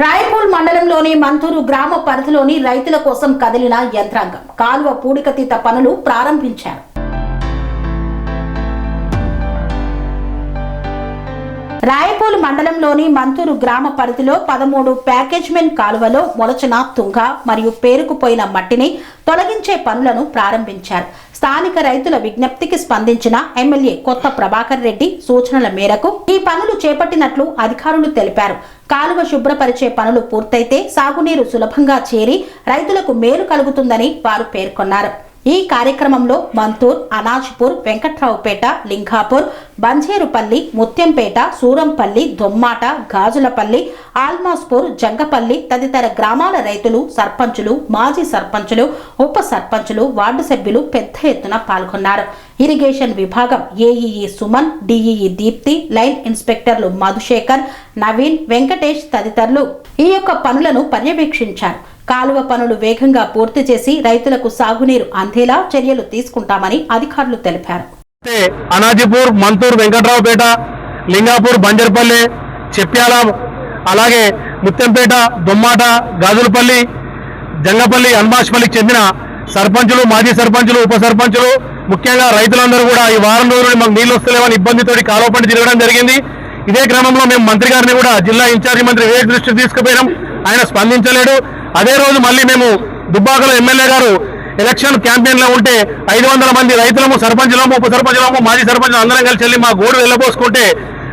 రాయపూల్ మండలంలోని మంతూరు గ్రామ పరిధిలోని రైతుల కోసం కదిలిన యంత్రాంగం కాలువ పూడికతీత పనులు ప్రారంభించారు. రాయపూల్ మండలంలోని మంతూరు గ్రామ పరిధిలో 13 ప్యాకేజ్మెంట్ కాలువలో మొలచిన తుంగ మరియు పేరుకుపోయిన మట్టిని తొలగించే పనులను ప్రారంభించారు. స్థానిక రైతుల విజ్ఞప్తికి స్పందించిన ఎమ్మెల్యే కొత్త ప్రభాకర్ రెడ్డి సూచనల మేరకు ఈ పనులు చేపట్టినట్లు అధికారులు తెలిపారు. కాలువ శుభ్రపరిచే పనులు పూర్తయితే సాగునీరు సులభంగా చేరి రైతులకు మేలు కలుగుతుందని వారు పేర్కొన్నారు. ఈ కార్యక్రమంలో మంతూర్, అనాజ్పూర్, వెంకట్రావుపేట, లింగాపూర్, బంజేరుపల్లి, ముత్యంపేట, సూరంపల్లి, దొమ్మాట, గాజులపల్లి, ఆల్మాస్పూర్, జంగపల్లి తదితర గ్రామాల రైతులు, సర్పంచులు, మాజీ సర్పంచులు, ఉప సర్పంచులు, వార్డు సభ్యులు పెద్ద ఎత్తున పాల్గొన్నారు. ఇరిగేషన్ విభాగం AEE Suman, DEE Deepti, line ఇన్స్పెక్టర్లు మధుశేఖర్, నవీన్, వెంకటేష్ తదితరులు ఈ యొక్క పనులను పర్యవేక్షించారు. కాలువ పనులు వేగంగా పూర్తి చేసి రైతులకు సాగునీరు అందేలా చర్యలు తీసుకుంటామని అధికారులు తెలిపారు. అనాజీపూర్, మంతూర్, వెంకట్రావుపేట, లింగాపూర్, బంజర్పల్లి, చెప్యాల, అలాగే ముత్యంపేట, దొమ్మాట, గాజులపల్లి, జంగపల్లి, అన్బాష్పల్లికి చెందిన సర్పంచులు, మాజీ సర్పంచులు, ఉప సర్పంచులు, ముఖ్యంగా రైతులందరూ కూడా ఈ వారం రోజులు మాకు నీళ్లు వస్తలేవని ఇబ్బందితో కాలువ పండి తిరగడం జరిగింది. ఇదే క్రమంలో మేము మంత్రి గారిని కూడా జిల్లా ఇన్ఛార్జి మంత్రి వివేక్ దృష్టికి తీసుకుపోయినాం. ఆయన స్పందించలేడు. అదే రోజు మళ్ళీ మేము దుబ్బాకలో ఎమ్మెల్యే గారు ఎలక్షన్ క్యాంపెయిన్ లో ఉంటే 500 మంది రైతులము, సర్పంచులము, ఉప సర్పంచులము, మాజీ సర్పంచులు అందరం కలిసి వెళ్ళి మా గోడు వెళ్ళబోసుకుంటే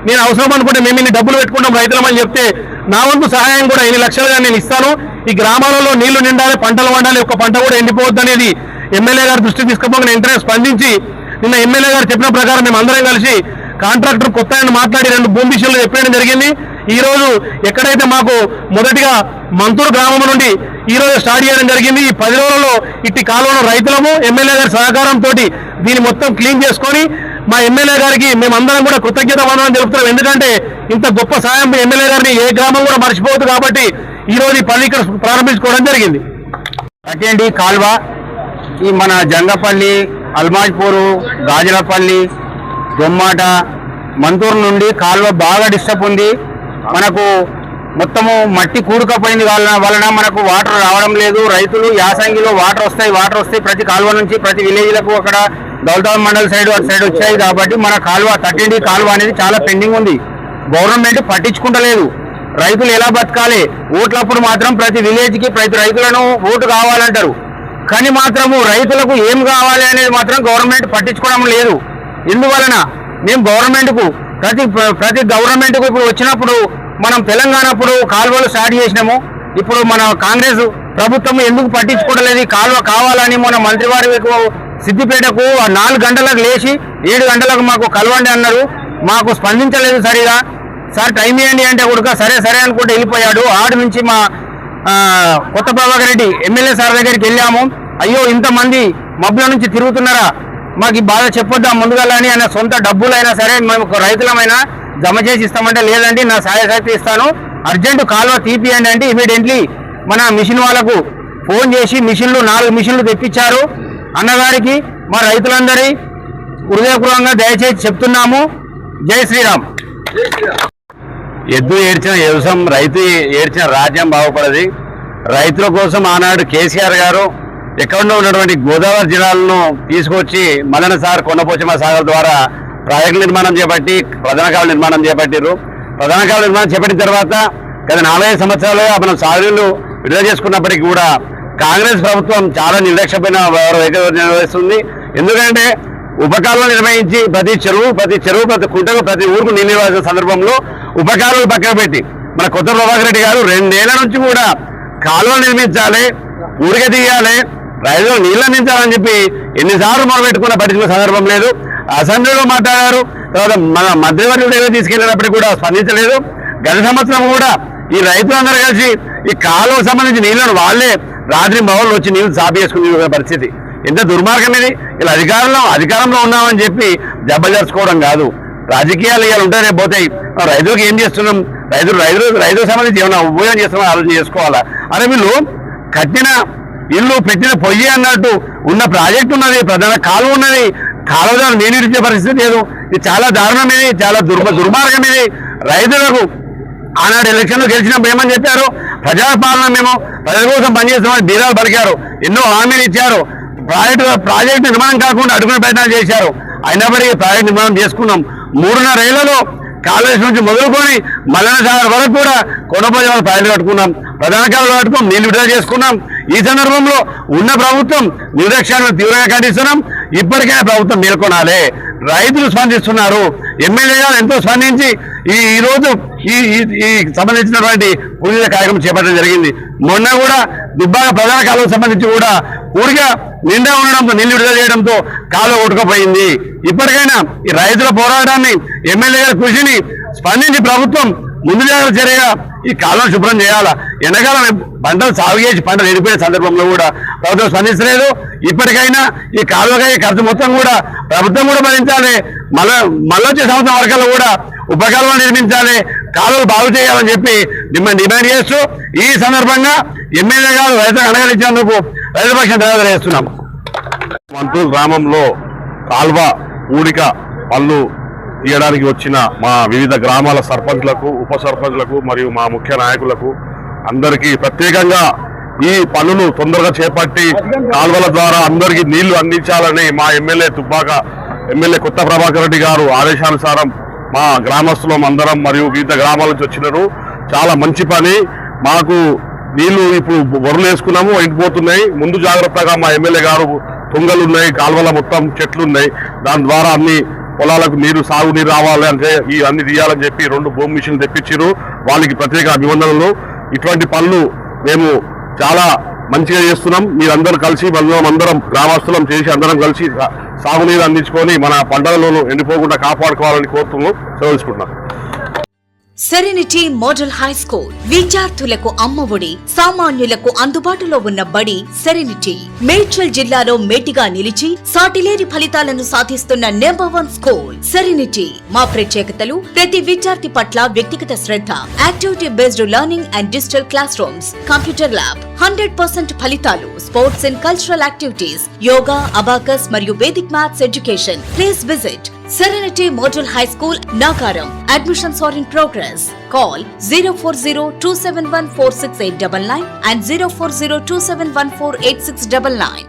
నేను అవసరం అనుకుంటే మేము ఇన్ని డబ్బులు పెట్టుకుంటాం రైతులమని చెప్తే నా వంతు సహాయం కూడా 8 లక్షలుగా నేను ఇస్తాను. ఈ గ్రామాలలో నీళ్లు నిండాలి, పంటలు వండాలి, ఒక పంట కూడా ఎండిపోవద్దు అనేది ఎమ్మెల్యే గారు దృష్టికి తీసుకుపోయి వెంటనే స్పందించి నిన్న ఎమ్మెల్యే గారు చెప్పిన ప్రకారం మేము అందరం కలిసి కాంట్రాక్టర్ కొత్త ఆయన మాట్లాడి 2 భూమి విషయాలు చెప్పడం జరిగింది. ఈ రోజు ఎక్కడైతే మాకు మొదటిగా మంతూరు గ్రామం నుండి ఈ రోజు స్టార్ట్ చేయడం జరిగింది. ఈ 10 రోజుల్లో ఇట్టి కాలంలో రైతులము ఎమ్మెల్యే గారి సహకారంతో దీన్ని మొత్తం క్లీన్ చేసుకొని మా ఎమ్మెల్యే గారికి మేమందరం కూడా కృతజ్ఞత వందనం తెలుపుతున్నాం. ఎందుకంటే ఇంత గొప్ప సాయం ఎమ్మెల్యే గారిని ఏ గ్రామం కూడా మర్చిపోవద్దు కాబట్టి ఈ రోజు ఈ పని ఇక్కడ ప్రారంభించుకోవడం జరిగింది. అటేంటి కాల్వ ఈ మన జంగపల్లి, అల్మాజ్పూరు, గాజులపల్లి, దొమ్మాట, మంతూరు నుండి కాలువ బాగా డిస్టర్బ్ ఉంది. మనకు మొత్తము మట్టి కూడుకపోయింది వలన మనకు వాటర్ రావడం లేదు. రైతులు యాసంగిలో వాటర్ వస్తాయి ప్రతి కాలువ నుంచి ప్రతి విలేజ్లకు అక్కడ దౌలతాబాద్ మండల్ సైడ్ అటు సైడ్ వచ్చాయి. కాబట్టి మన కాలువ 13 కాలువ అనేది చాలా పెండింగ్ ఉంది. గవర్నమెంట్ పట్టించుకుంటలేదు. రైతులు ఎలా బతకాలి? ఓట్లప్పుడు మాత్రం ప్రతి విలేజ్కి ప్రతి రైతులను ఓటు కావాలంటారు. కానీ మాత్రము రైతులకు ఏం కావాలి అనేది మాత్రం గవర్నమెంట్ పట్టించుకోవడం లేదు. ఇందువలన మేము గవర్నమెంట్కు ప్రతి గవర్నమెంట్కు ఇప్పుడు వచ్చినప్పుడు మనం తెలంగాణప్పుడు కాలువలు స్టార్ట్ చేసినాము. ఇప్పుడు మన కాంగ్రెస్ ప్రభుత్వం ఎందుకు పట్టించుకోవట్లేదు? కాలువ కావాలని మన మంత్రివారి సిద్దిపేటకు 4 గంటలకు లేచి 7 గంటలకు మాకు కలవండి అన్నారు. మాకు స్పందించలేదు సరిగా. సార్ టైం ఇవ్వండి అంటే కూడా సరే అనుకుంటే వెళ్ళిపోయాడు. ఆడు నుంచి మా కొత్త ప్రభాకర్ రెడ్డి ఎమ్మెల్యే సార్ దగ్గరికి వెళ్ళాము. అయ్యో ఇంతమంది మబ్బుల నుంచి తిరుగుతున్నారా, మాకు ఈ బాధ చెప్పొద్దా ముందుగా అని ఆయన సొంత డబ్బులైనా సరే మేము రైతులమైనా జమ చేసి ఇస్తామంటే లేదండి నా సహాయశక్తి ఇస్తాను, అర్జెంటు కాలువ తీపియండి అంటే ఇమీడియట్లీ మన మిషన్ వాళ్ళకు ఫోన్ చేసి 4 మిషన్లు తెప్పించారు. అన్నగారికి మా రైతులందరి హృదయపూర్వకంగా దయచేసి చెప్తున్నాము. జై శ్రీరామ్. ఎద్దు ఏడ్చిన వ్యవసాయం, రైతు ఏడ్చిన రాజ్యం బాగుపడది. రైతుల కోసం ఆనాడు కేసీఆర్ గారు ఎక్కడో ఉన్నటువంటి గోదావరి జిల్లాలను తీసుకొచ్చి మల్లన సార్, కొండపోచమ్మ సాగర్ ద్వారా ప్రాజెక్టు నిర్మాణం చేపట్టి ప్రధాన కాలువ నిర్మాణం చేపట్టారు. ప్రధాన కాలువ నిర్మాణం చేపట్టిన తర్వాత గత 45 సంవత్సరాలుగా మనం సాగునీళ్లు విడుదల చేసుకున్నప్పటికీ కూడా కాంగ్రెస్ ప్రభుత్వం చాలా నిర్లక్ష్యమైన నిర్వహిస్తుంది. ఎందుకంటే ఉపకాలువలు నిర్వహించి ప్రతి చెరువు, ప్రతి కుంటకు, ప్రతి ఊరుకు నీళ్ళు ఇవ్వాల్సిన సందర్భంలో ఉపకాలువలు పక్కన పెట్టి మన కొత్త ప్రభాకర్ రెడ్డి గారు 2 ఏళ్ల నుంచి కూడా కాలువలు నిర్మించాలి, ఊరికే తీయాలి, రైతులు నీళ్ళు అందించాలని చెప్పి ఎన్నిసార్లు మొదలుపెట్టుకున్న పట్టించుకున్న సందర్భం లేదు. అసెంబ్లీలో మాట్లాడారు. తర్వాత మన మధ్యవర్తుల దగ్గర తీసుకెళ్లినప్పటికీ కూడా స్పందించలేదు. గత సంవత్సరం కూడా ఈ రైతులందరూ కలిసి ఈ కాలువకు సంబంధించి నీళ్లను వాళ్ళే రాత్రి మౌళ్ళు వచ్చి నీళ్లు సాపి చేసుకునే పరిస్థితి. ఎంత దుర్మార్గం ఇది! ఇలా అధికారంలో ఉన్నామని చెప్పి జబ్బజరుచుకోవడం కాదు. రాజకీయాలు ఇవాళ ఉంటేనే పోతాయి. రైతులకు ఏం చేస్తున్నాం? రైతులకు సంబంధించి ఏమైనా ఉపయోగం చేస్తున్నాం ఆలోచన చేసుకోవాలా. అరే వీళ్ళు కట్టిన ఇల్లు పెట్టిన పొయ్యి అన్నట్టు ఉన్న ప్రాజెక్టు ఉన్నది, ప్రధాన కాలువ ఉన్నది, కాలువ నీళ్ళు ఇచ్చే పరిస్థితి లేదు. ఇది చాలా దారుణం, ఇది చాలా దుర్మార్గం. ఇది రైతులకు ఆనాడు ఎలక్షన్లో గెలిచినప్పుడు ఏమని చెప్పారు? ప్రజాపాలన మేము ప్రజల కోసం పనిచేస్తామని బీరాలు పలికారు. ఎన్నో హామీలు ఇచ్చారు. ప్రాజెక్టు నిర్మాణం కాకుండా అడుగున ప్రయత్నాలు చేశారు. అయినప్పటికీ ప్రాజెక్టు నిర్మాణం చేసుకున్నాం. 3.5 ఏళ్లలో కాలేజ్ నుంచి మొదలుకొని మల్లన సాగర్ వరకు కూడా కొండపోజాల ప్రాజెక్టు కట్టుకున్నాం. ప్రధాన కాలువలు కట్టుకున్నాం. నీళ్లు విడుదల చేసుకున్నాం. ఈ సందర్భంలో ఉన్న ప్రభుత్వం నిర్లక్ష్యాన్ని తీవ్రంగా ఖండిస్తున్నాం. ఇప్పటికైనా ప్రభుత్వం మేల్కొనాలి. రైతులు స్పందిస్తున్నారు. ఎమ్మెల్యే గారు ఎంతో స్పందించి ఈ రోజు ఈ సంబంధించినటువంటి పూజల కార్యక్రమం చేపట్టడం జరిగింది. మొన్న కూడా దుబ్బాక ప్రధాన కాలువకు సంబంధించి కూడా పూడిగా నిండా ఉండడంతో నీళ్లు విడుదల చేయడంతో కాలువ కొట్టుకుపోయింది. ఇప్పటికైనా ఈ రైతుల పోరాటాన్ని, ఎమ్మెల్యే గారి కృషిని స్పందించి ప్రభుత్వం ముందు జాగ్రత్త చర్యగా ఈ కాలువను శుభ్రం చేయాలా. ఎండాకాలం పంటలు సాగు చేసి పంటలు ఎండిపోయిన సందర్భంలో కూడా ప్రభుత్వం స్పందించలేదు. ఇప్పటికైనా ఈ కాలువకయ్యే ఖర్చు మొత్తం కూడా ప్రభుత్వం కూడా భరించాలి. మళ్ళొచ్చే సంవత్సరం వరకల్లో కూడా ఉపకాలువలు నిర్మించాలి, కాలువలు బాగు చేయాలని చెప్పి డిమాండ్ చేస్తూ ఈ సందర్భంగా ఎమ్మెల్యే గారు రైతులకు అండగా రైతు పక్షం తెలియజేస్తున్నాం. మంతూరు గ్రామంలో కాల్వ ఊడిక పనులు తీయడానికి వచ్చిన మా వివిధ గ్రామాల సర్పంచ్లకు, ఉప సర్పంచ్లకు మరియు మా ముఖ్య నాయకులకు అందరికీ ప్రత్యేకంగా ఈ పనులు తొందరగా చేపట్టి కాల్వల ద్వారా అందరికీ నీళ్లు అందించాలని మా ఎమ్మెల్యే కొత్త ప్రభాకర్ రెడ్డి గారు ఆదేశానుసారం మా గ్రామస్తులం అందరం మరియు వివిధ గ్రామాల నుంచి వచ్చినారు. చాలా మంచి పని. మాకు నీళ్లు ఇప్పుడు బొర్రలు వేసుకున్నాము, ఎండిపోతున్నాయి. ముందు జాగ్రత్తగా మా ఎమ్మెల్యే గారు తుంగలు ఉన్నాయి, కాల్వల మొత్తం చెట్లు ఉన్నాయి, దాని ద్వారా అన్ని పొలాలకు సాగునీరు రావాలి అంటే అన్ని తీయాలని చెప్పి 2 భూమి మిషన్లు తెప్పించారు. వాళ్ళకి ప్రత్యేక అభివందనలు. ఇటువంటి పనులు మేము చాలా మంచిగా చేస్తున్నాం. మీరందరూ కలిసి అందరం గ్రామస్తులం చేసి అందరం కలిసి సాగునీరు అందించుకొని మన పంటలను ఎండిపోకుండా కాపాడుకోవాలని కోరుతున్నాం. సెలవుకుంటున్నాం. సెరెనిటీ మోడల్ హై స్కూల్ విద్యార్థులకు అమ్మఒడి, సామాన్యులకు అందుబాటులో ఉన్న బడి సెరెనిటీ. మేడ్చల్ జిల్లాలో మేటిగా నిలిచి సాటిలేని ఫలితాలను సాధిస్తున్న నంబర్ 1 స్కూల్ సెరెనిటీ. మా ప్రత్యేకతలు: ప్రతి విద్యార్థి పట్ల వ్యక్తిగత శ్రద్ధ, activity based learning and digital classrooms, computer lab, 100% ఫలితాలు, sports and cultural activities, yoga, abacus మరియు Vedic maths education. Please visit Serenity Model High School, Nagaram. Admissions are in progress. Call 040-271-46899 and 040-271-48699.